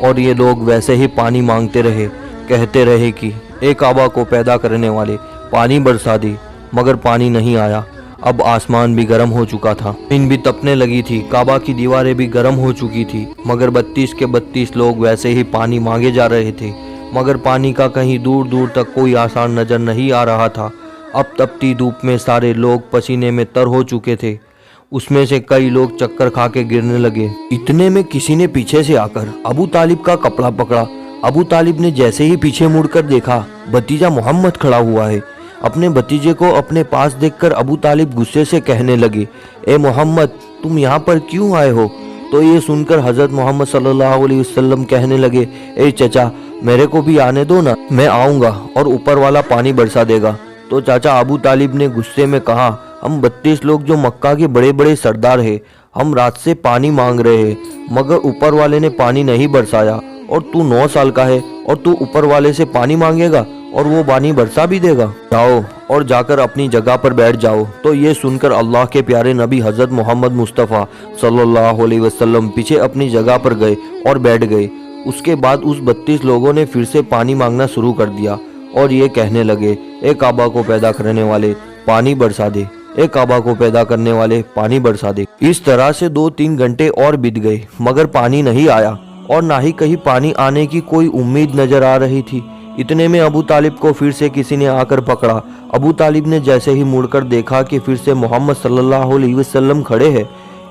اور یہ لوگ ویسے ہی پانی مانگتے رہے، کہتے رہے کہ اے کعبہ کو پیدا کرنے والے پانی برسا دے، مگر پانی نہیں آیا۔ اب آسمان بھی گرم ہو چکا تھا، زمین بھی تپنے لگی تھی، کعبہ کی دیواریں بھی گرم ہو چکی تھی، مگر 32 کے 32 لوگ ویسے ہی پانی مانگے جا رہے تھے، مگر پانی کا کہیں دور دور تک کوئی آثار نظر نہیں آ رہا تھا۔ اب تپتی دھوپ میں سارے لوگ پسینے میں تر ہو چکے تھے، اس میں سے کئی لوگ چکر کھا کے گرنے لگے۔ اتنے میں کسی نے پیچھے سے آ کر ابو طالب کا کپڑا پکڑا۔ ابو طالب نے جیسے ہی پیچھے مڑ کر دیکھا، بھتیجا محمد کھڑا ہوا ہے۔ اپنے بھتیجے کو اپنے پاس دیکھ کر ابو طالب غصے سے کہنے لگے، اے محمد تم یہاں پر کیوں آئے ہو؟ تو یہ سن کر حضرت محمد صلی اللہ علیہ وسلم کہنے لگے، اے چچا میرے کو بھی آنے دو نا، میں آؤں گا اور اوپر والا پانی برسا دے گا۔ تو چاچا ابو طالب نے غصے میں کہا، ہم 32 لوگ جو مکہ کے بڑے بڑے سردار ہیں، ہم رات سے پانی مانگ رہے ہیں، مگر اوپر والے نے پانی نہیں برسایا، اور تو 9 سال کا ہے اور تو اوپر والے سے پانی مانگے گا اور وہ پانی برسا بھی دے گا؟ جاؤ اور جا کر اپنی جگہ پر بیٹھ جاؤ۔ تو یہ سن کر اللہ کے پیارے نبی حضرت محمد مصطفیٰ صلی اللہ علیہ وسلم پیچھے اپنی جگہ پر گئے اور بیٹھ گئے۔ اس کے بعد اس 32 لوگوں نے پھر سے پانی مانگنا شروع کر دیا اور یہ کہنے لگے، اے کعبہ کو پیدا کرنے والے پانی برسا دے، اے کعبہ کو پیدا کرنے والے پانی برسا دے۔ اس طرح سے 2-3 گھنٹے اور بیت گئے، مگر پانی نہیں آیا اور نہ ہی کہیں پانی آنے کی کوئی امید نظر آ رہی تھی۔ اتنے میں ابو طالب کو پھر سے کسی نے آ کر پکڑا۔ ابو طالب نے جیسے ہی مڑ کر دیکھا کہ پھر سے محمد صلی اللہ علیہ وسلم کھڑے ہیں۔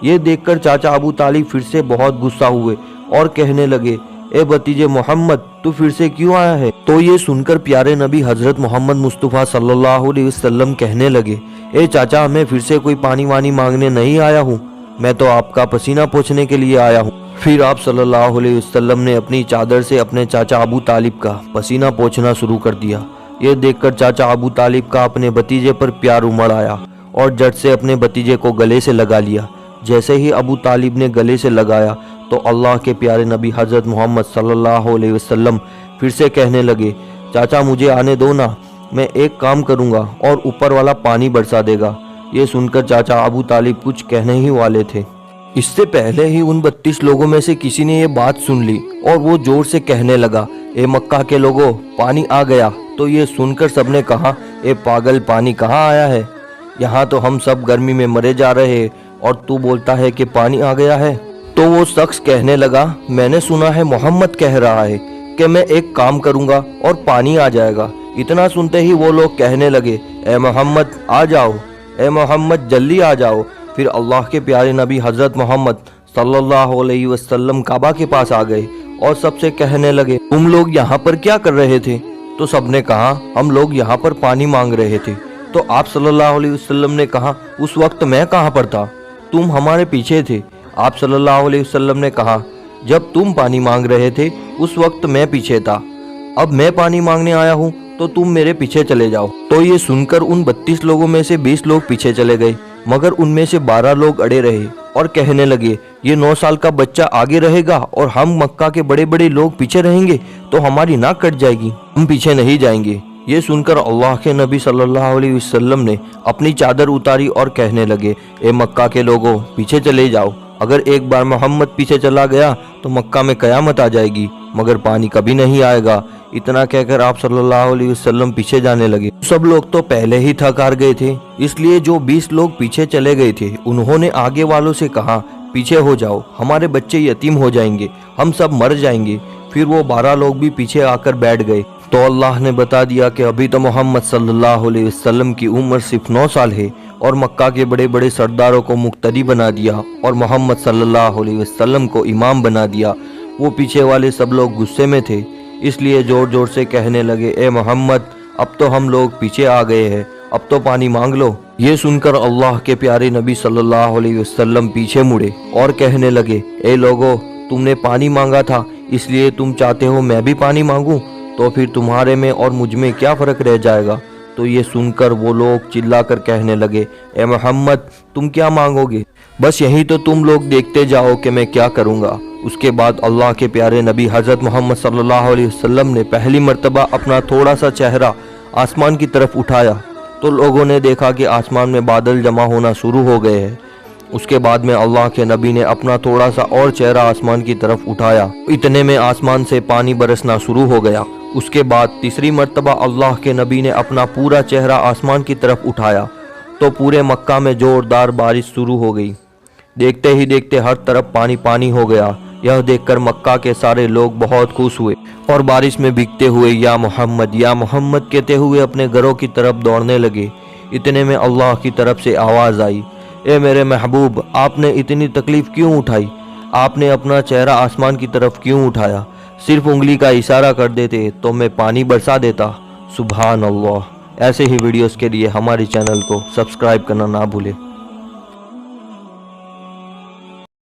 یہ دیکھ کر چاچا ابو طالب پھر سے بہت غصہ ہوئے اور کہنے لگے، اے بھتیجے محمد تو پھر سے کیوں آیا ہے؟ تو یہ سن کر پیارے نبی حضرت محمد مصطفیٰ صلی اللہ علیہ وسلم کہنے لگے، اے چاچا میں پھر سے کوئی پانی وانی مانگنے نہیں آیا ہوں، میں تو آپ کا پسینہ پوچھنے کے لیے آیا ہوں۔ پھر آپ صلی اللہ علیہ وسلم نے اپنی چادر سے اپنے چاچا ابو طالب کا پسینہ پوچھنا شروع کر دیا۔ یہ دیکھ کر چاچا ابو طالب کا اپنے بھتیجے پر پیار امڑ آیا اور جٹ سے اپنے بھتیجے کو گلے سے لگا لیا۔ جیسے ہی ابو طالب نے گلے سے لگایا تو اللہ کے پیارے نبی حضرت محمد صلی اللہ علیہ وسلم پھر سے کہنے لگے، چاچا مجھے آنے دو نا، میں ایک کام کروں گا اور اوپر والا پانی برسا دے گا۔ یہ سن کر چاچا ابو طالب کچھ کہنے ہی والے تھے، اس سے پہلے ہی ان 32 لوگوں میں سے کسی نے یہ بات سن لی اور وہ زور سے کہنے لگا، اے مکہ کے لوگوں پانی آ گیا۔ تو یہ سن کر سب نے کہا، اے پاگل پانی کہاں آیا ہے؟ یہاں تو ہم سب گرمی میں مرے جا رہے ہیں اور تو بولتا ہے کہ پانی آ گیا ہے۔ تو وہ شخص کہنے لگا، میں نے سنا ہے محمد کہہ رہا ہے کہ میں ایک کام کروں گا اور پانی آ جائے گا۔ اتنا سنتے ہی وہ لوگ کہنے لگے، اے محمد آ جاؤ، اے محمد جلدی آ جاؤ۔ پھر اللہ کے پیارے نبی حضرت محمد صلی اللہ علیہ وسلم کعبہ کے پاس آ گئے اور سب سے کہنے لگے، تم لوگ یہاں پر کیا کر رہے تھے؟ تو سب نے کہا، ہم لوگ یہاں پر پانی مانگ رہے تھے۔ تو آپ صلی اللہ علیہ وسلم نے کہا، اس وقت میں کہاں پر تھا؟ تم ہمارے پیچھے تھے۔ آپ صلی اللہ علیہ وسلم نے کہا، جب تم پانی مانگ رہے تھے اس وقت میں پیچھے تھا، اب میں پانی مانگنے آیا ہوں تو تم میرے پیچھے چلے جاؤ۔ تو یہ سن کر ان 32 لوگوں میں سے 20 لوگ پیچھے چلے گئے، مگر ان میں سے 12 لوگ اڑے رہے اور کہنے لگے، یہ 9 سال کا بچہ آگے رہے گا اور ہم مکہ کے بڑے بڑے لوگ پیچھے رہیں گے تو ہماری ناک کٹ جائے گی، ہم پیچھے نہیں جائیں گے۔ یہ سن کر اللہ کے نبی صلی اللہ علیہ وسلم نے اپنی چادر اتاری اور کہنے لگے، اے مکہ کے لوگوں پیچھے چلے جاؤ، اگر ایک بار محمد پیچھے چلا گیا تو مکہ میں قیامت آ جائے گی، مگر پانی کبھی نہیں آئے گا۔ اتنا کہہ کر آپ صلی اللہ علیہ وسلم پیچھے جانے لگے۔ سب لوگ تو پہلے ہی تھک ہار گئے تھے، اس لیے جو 20 لوگ پیچھے چلے گئے تھے انہوں نے آگے والوں سے کہا، پیچھے ہو جاؤ، ہمارے بچے یتیم ہو جائیں گے، ہم سب مر جائیں گے۔ پھر وہ 12 لوگ بھی پیچھے آ کر بیٹھ گئے۔ تو اللہ نے بتا دیا کہ ابھی تو محمد صلی اللہ علیہ وسلم کی عمر صرف 9 سال ہے اور مکہ کے بڑے بڑے سرداروں کو مقتدی بنا دیا اور محمد صلی اللہ علیہ وسلم کو امام بنا دیا۔ وہ پیچھے والے سب لوگ غصے میں تھے، اس لیے زور زور سے کہنے لگے، اے محمد اب تو ہم لوگ پیچھے آ گئے ہیں، اب تو پانی مانگ لو۔ یہ سن کر اللہ کے پیارے نبی صلی اللہ علیہ وسلم پیچھے مڑے اور کہنے لگے، اے لوگو تم نے پانی مانگا تھا اس لیے تم چاہتے ہو میں بھی پانی مانگوں، تو پھر تمہارے میں اور مجھ میں کیا فرق رہ جائے گا؟ تو یہ سن کر وہ لوگ چلا کر کہنے لگے، اے محمد تم کیا مانگو گے؟ بس یہی تو تم لوگ دیکھتے جاؤ کہ میں کیا کروں گا۔ اس کے بعد اللہ کے پیارے نبی حضرت محمد صلی اللہ علیہ وسلم نے پہلی مرتبہ اپنا تھوڑا سا چہرہ آسمان کی طرف اٹھایا تو لوگوں نے دیکھا کہ آسمان میں بادل جمع ہونا شروع ہو گئے ہیں۔ اس کے بعد میں اللہ کے نبی نے اپنا تھوڑا سا اور چہرہ آسمان کی طرف اٹھایا، اتنے میں آسمان سے پانی برسنا شروع ہو گیا۔ اس کے بعد تیسری مرتبہ اللہ کے نبی نے اپنا پورا چہرہ آسمان کی طرف اٹھایا تو پورے مکہ میں زوردار بارش شروع ہو گئی۔ دیکھتے ہی دیکھتے ہر طرف پانی پانی ہو گیا۔ یہ دیکھ کر مکہ کے سارے لوگ بہت خوش ہوئے اور بارش میں بھیگتے ہوئے یا محمد کہتے ہوئے اپنے گھروں کی طرف دوڑنے لگے۔ اتنے میں اللہ کی طرف سے آواز آئی، اے میرے محبوب، آپ نے اتنی تکلیف کیوں اٹھائی؟ آپ نے اپنا چہرہ آسمان کی طرف کیوں اٹھایا؟ صرف انگلی کا اشارہ کر دیتے تو میں پانی برسا دیتا۔ سبحان اللہ۔ ایسے ہی ویڈیوز کے لیے ہمارے چینل کو سبسکرائب کرنا نہ بھولے۔